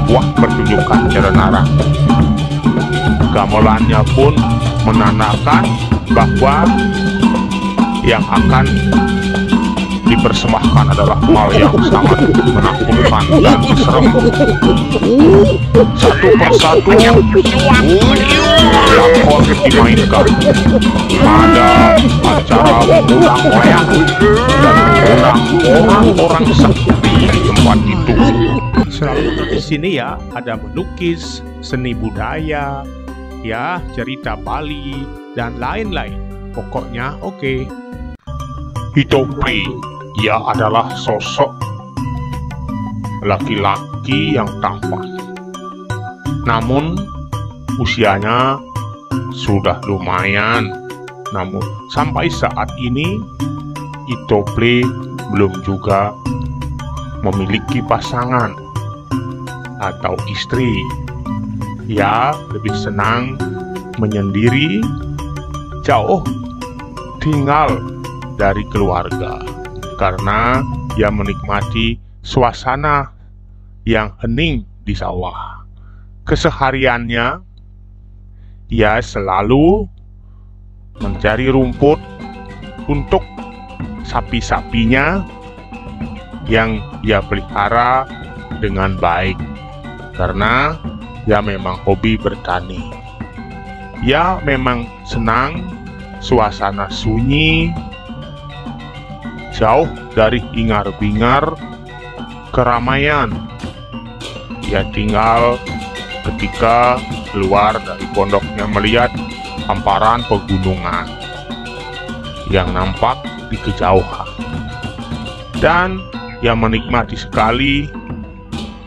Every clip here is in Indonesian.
sebuah pertunjukan jalan arang. Gamelannya pun menandakan bahwa yang akan dipersembahkan adalah hal yang sangat menakutkan dan serem. Satu persatu lakon dimainkan. Ada acara mengundang wayang dan mengundang orang-orang sakti di tempat itu. Di sini ya ada melukis, seni budaya, ya cerita Bali dan lain-lain. Pokoknya oke. Hitopri, ia adalah sosok laki-laki yang tampan. Namun usianya sudah lumayan. Namun sampai saat ini Hitopri belum juga memiliki pasangan atau istri. Ia lebih senang menyendiri, jauh tinggal dari keluarga karena ia menikmati suasana yang hening di sawah. Kesehariannya ia selalu mencari rumput untuk sapi-sapinya yang ia pelihara dengan baik karena ia memang hobi bertani. Ia memang senang suasana sunyi, jauh dari hingar-bingar keramaian. Ia tinggal ketika keluar dari pondoknya melihat hamparan pegunungan yang nampak di kejauhan. Dan ia menikmati sekali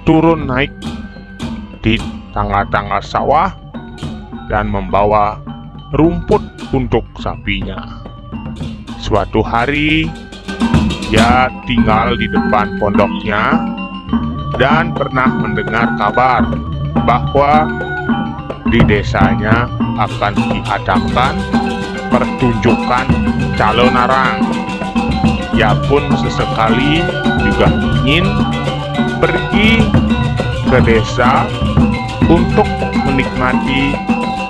turun naik di tangga-tangga sawah dan membawa rumput untuk sapinya. Suatu hari ia tinggal di depan pondoknya dan pernah mendengar kabar bahwa di desanya akan diadakan pertunjukan calon arang. Ia pun sesekali juga ingin pergi ke desa untuk menikmati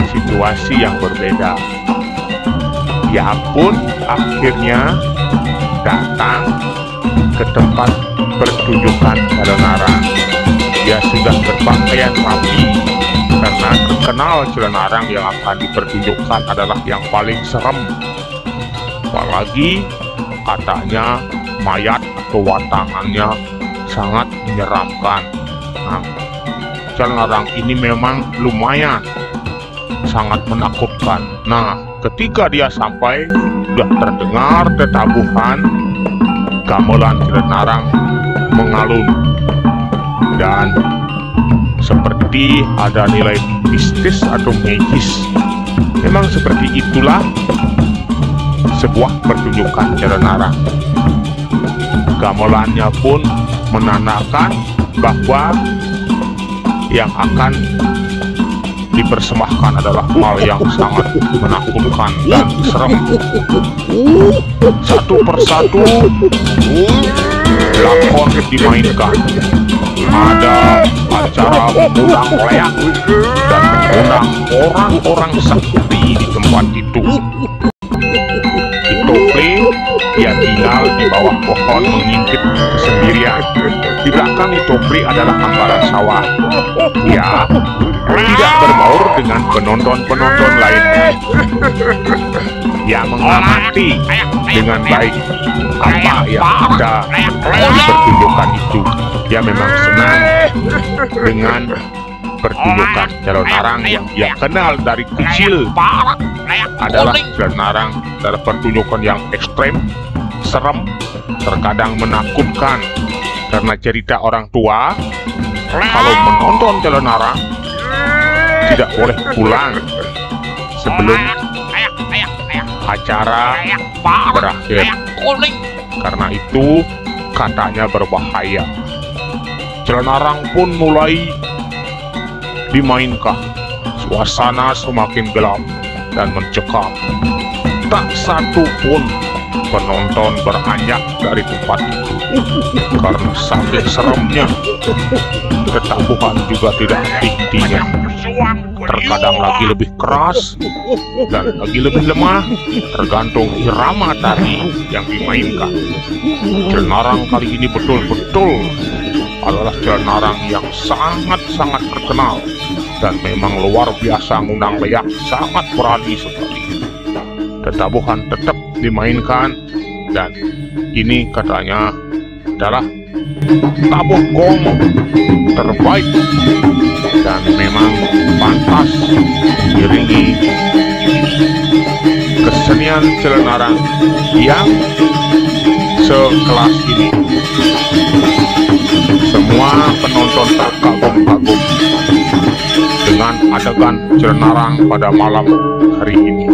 situasi yang berbeda. Ia pun akhirnya datang ke tempat pertunjukan calon arang. Dia sudah berpakaian rapi karena terkenal calon arang yang akan dipertunjukkan adalah yang paling serem. Apalagi katanya mayat atau watangannya sangat menyeramkan. Nah, calon arang ini memang lumayan sangat menakutkan. Nah, ketika dia sampai, sudah terdengar tetabuhan gamelan calon arang mengalun dan seperti ada nilai mistis atau magis. Memang seperti itulah sebuah pertunjukan calon arang. Gamelannya pun menandakan bahwa yang akan dipersembahkan adalah hal yang sangat menakutkan dan serem. Satu persatu lakon dimainkan. Ada acara mengundang wayang dan mengundang orang-orang sakti di tempat itu. Hitopri, ia tinggal di bawah pohon mengintip kesendirian. Di belakang Hitopri adalah hamparan sawah. Ia tidak berbaur dengan penonton-penonton lainnya. Ia mengamati dengan baik apa yang ada di pertunjukan itu. Ia memang senang dengan pertunjukan calon arang yang ia kenal dari kecil. Adalah calon arang adalah pertunjukan yang ekstrem, serem, terkadang menakutkan. Karena cerita orang tua, kalau menonton calon arang tidak boleh pulang sebelum acara berakhir. Karena itu katanya berbahaya. Calon arang pun mulai dimainkan. Suasana semakin gelap dan mencekam. Tak satu pun penonton beranjak dari tempat itu karena saking seremnya Tetabuhan juga tidak henti-hentinya. Terkadang lagi lebih keras dan lagi lebih lemah, tergantung irama tari yang dimainkan. Jelnarang kali ini betul-betul adalah jelnarang yang sangat-sangat terkenal dan memang luar biasa. Ngunang Leak sangat berani sekali. Tetabuhan tetap dimainkan dan ini katanya adalah tabuh gong terbaik dan memang pantas diiringi kesenian jelnarang yang sekelas ini. Semua penonton terkagum-kagum dengan adegan jelnarang pada malam hari ini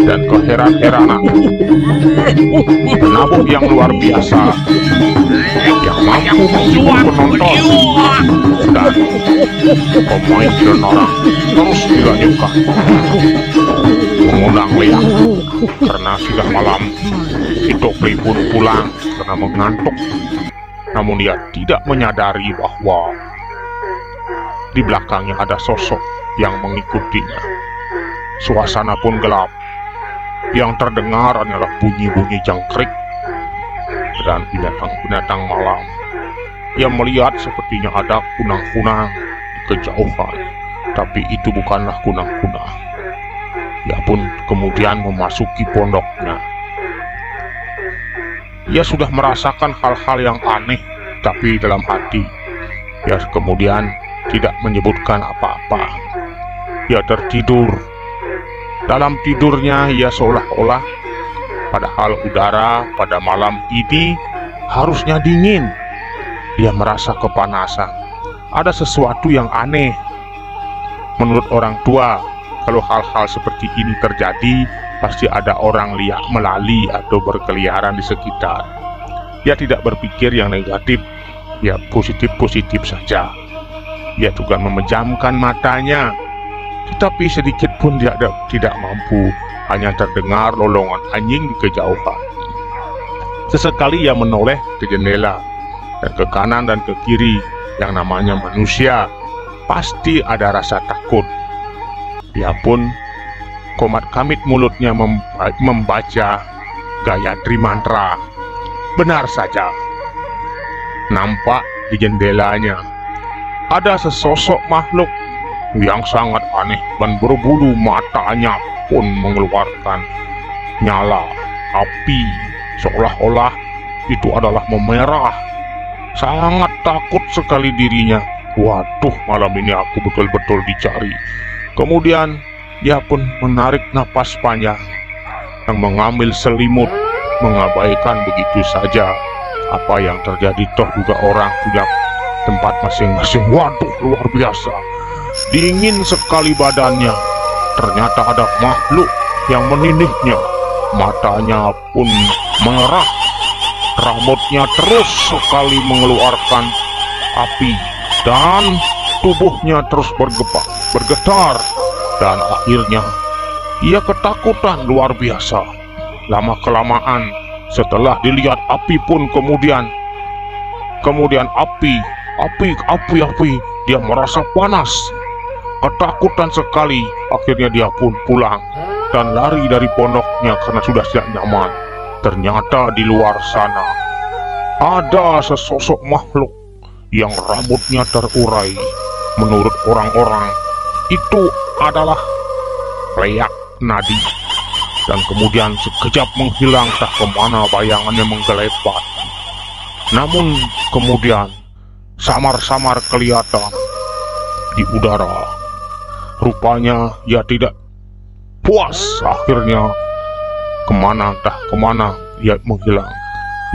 dan keheran-heranan penabuh yang luar biasa yang mampu menghibur penonton dan pemain jelnarang terus dilanjutkan mengundang Leak karena sudah malam. Itopli pun pulang karena mengantuk, namun dia tidak menyadari bahwa di belakangnya ada sosok yang mengikutinya. Suasana pun gelap. Yang terdengar adalah bunyi-bunyi jangkrik dan binatang-binatang malam. Ia melihat sepertinya ada kunang-kunang di kejauhan, tapi itu bukanlah kunang-kunang. Ia pun kemudian memasuki pondoknya. Ia sudah merasakan hal-hal yang aneh, tapi dalam hati ia kemudian tidak menyebutkan apa-apa. Ia tertidur. Dalam tidurnya ia seolah-olah padahal udara pada malam ini harusnya dingin. Dia merasa kepanasan. Ada sesuatu yang aneh. Menurut orang tua, kalau hal-hal seperti ini terjadi, pasti ada orang liar melali atau berkeliaran di sekitar. Ia tidak berpikir yang negatif, ya positif-positif saja. Ia juga memejamkan matanya, tetapi sedikit pun dia tidak mampu. Hanya terdengar lolongan anjing di kejauhan. Sesekali ia menoleh ke jendela dan ke kanan dan ke kiri. Yang namanya manusia pasti ada rasa takut. Ia pun komat-kamit mulutnya membaca Gayatri mantra. Benar saja, nampak di jendelanya ada sesosok makhluk yang sangat aneh dan berbulu. Matanya pun mengeluarkan nyala api, seolah-olah itu adalah memerah. Sangat takut sekali dirinya. Waduh, malam ini aku betul-betul dicari. Kemudian dia pun menarik napas panjang dan mengambil selimut, mengabaikan begitu saja apa yang terjadi. Toh juga orang punya tempat masing-masing. Waduh, luar biasa. Dingin sekali badannya. Ternyata ada makhluk yang menindihnya. Matanya pun merah. Rambutnya terus sekali mengeluarkan api. Dan tubuhnya terus bergetar. Dan akhirnya ia ketakutan luar biasa. Lama-kelamaan setelah dilihat api pun kemudian api. Dia merasa panas. Ketakutan sekali. Akhirnya dia pun pulang dan lari dari pondoknya karena sudah tidak nyaman. Ternyata di luar sana ada sesosok makhluk yang rambutnya terurai. Menurut orang-orang itu adalah Leak Nadi. Dan kemudian sekejap menghilang, tak kemana bayangannya menggelebat. Namun kemudian samar-samar kelihatan di udara. Rupanya ia tidak puas. Akhirnya kemana ia menghilang.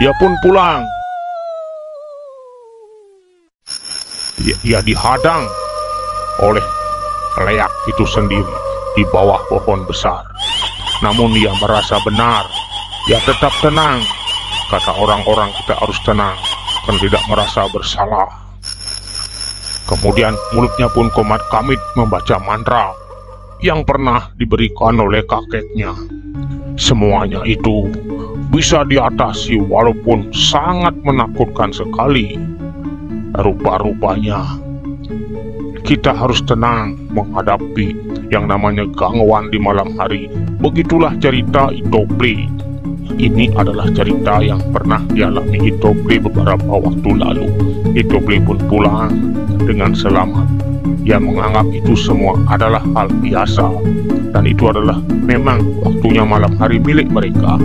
Ia pun pulang. Ia dihadang oleh Leak itu sendiri di bawah pohon besar. Namun ia merasa benar. Ia tetap tenang. Kata orang-orang, kita harus tenang dan tidak merasa bersalah. Kemudian mulutnya pun komat-kamit membaca mantra yang pernah diberikan oleh kakeknya. Semuanya itu bisa diatasi walaupun sangat menakutkan sekali. Rupa-rupanya kita harus tenang menghadapi yang namanya gangguan di malam hari. Begitulah cerita Itople. Ini adalah cerita yang pernah dialami Itople beberapa waktu lalu. Itople pun pulang dengan selamat. Ia menganggap itu semua adalah hal biasa, dan itu adalah memang waktunya malam hari milik mereka.